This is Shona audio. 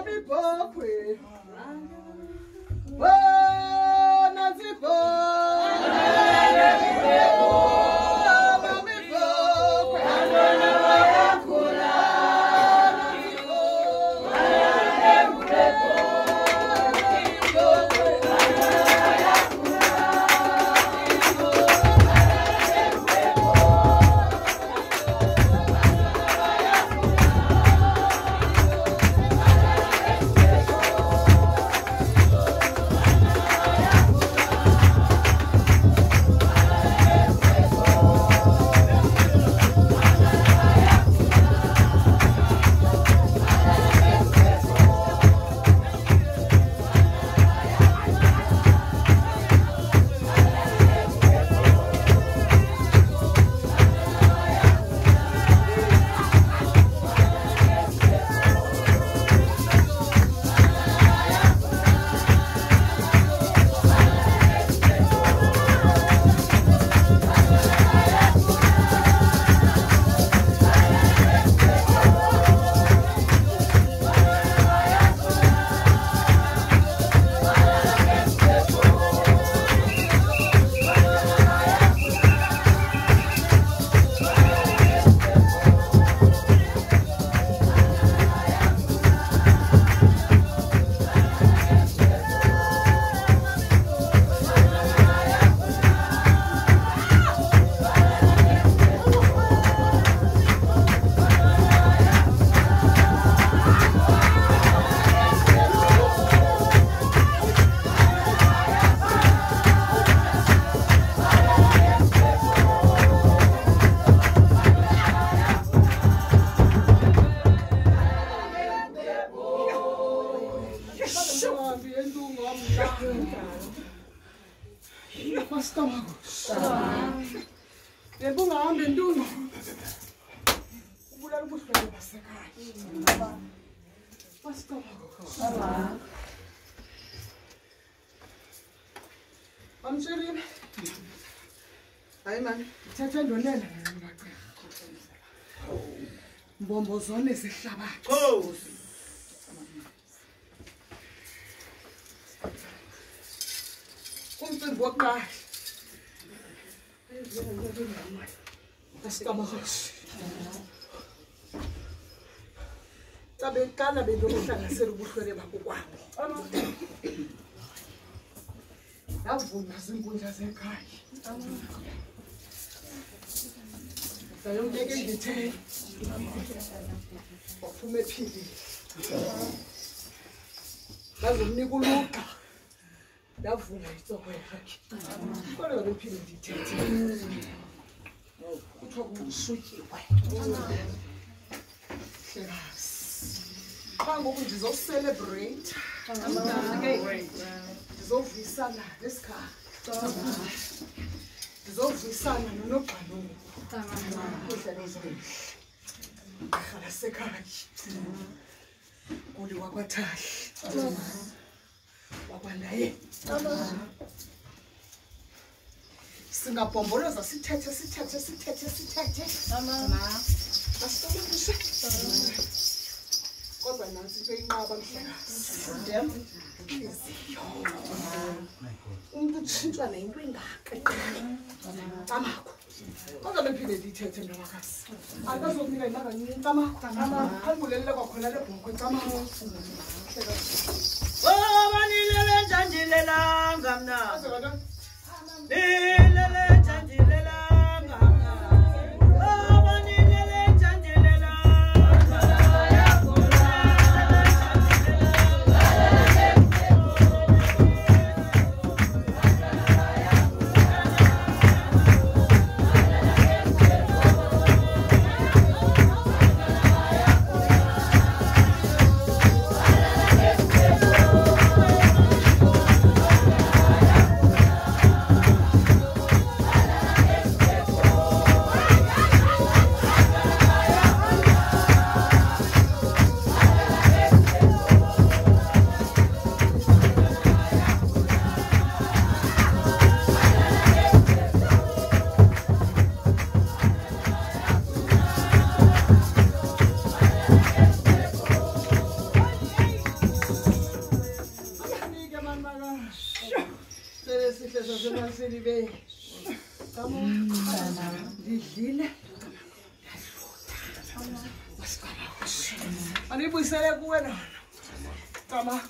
Ngengub'Ebhokhwe. Oh, Nazibo. Ngengub'Ebhokhwe ntungu. Ubulala ubuhlungu basekhaya. Pastor. Amshelile. Hayi man, thatha ndonela ngaqeka. Mbombo zone zehlabathi. Khosi. Umcimbi wokuqala. Tabeqala bendokuhlanganisela ubuhlwele bakho kwabo. Yavuma zinkundla zekhaya. Sayomleke ngithe. Waphuma ephilile. Bazomnika uluqa. Yavuma itsoko yakhe. Kodwa bephile ndithethe. Kuthiwa kusutyiwe. Xa ngoku ndizocelebrate. Ndizovuisana nesikhaya. Ndizovuisana nonogqaluko. Kudlala zonke. Ngihlala sekhaya. Kuli wakwaThahla. Wakwandaye. Singabhomboloza sithethe. Basitolobushe. Kodwa nansi into inqaba mhlekazi. Umuntu utshintshwa nento engaka. Amakho. Kodwa bephinde ndithethe ndabakazi. Akazokunika imali kancinci amakho. Khangulelele kwakhona le bhokhwe amakho. Oh, manilele njanjilelanga mna. Sele sihle sasemasini be. Kamu. Ndidlile. Wasibaba. Anibuyisele kuwe nona. Tama.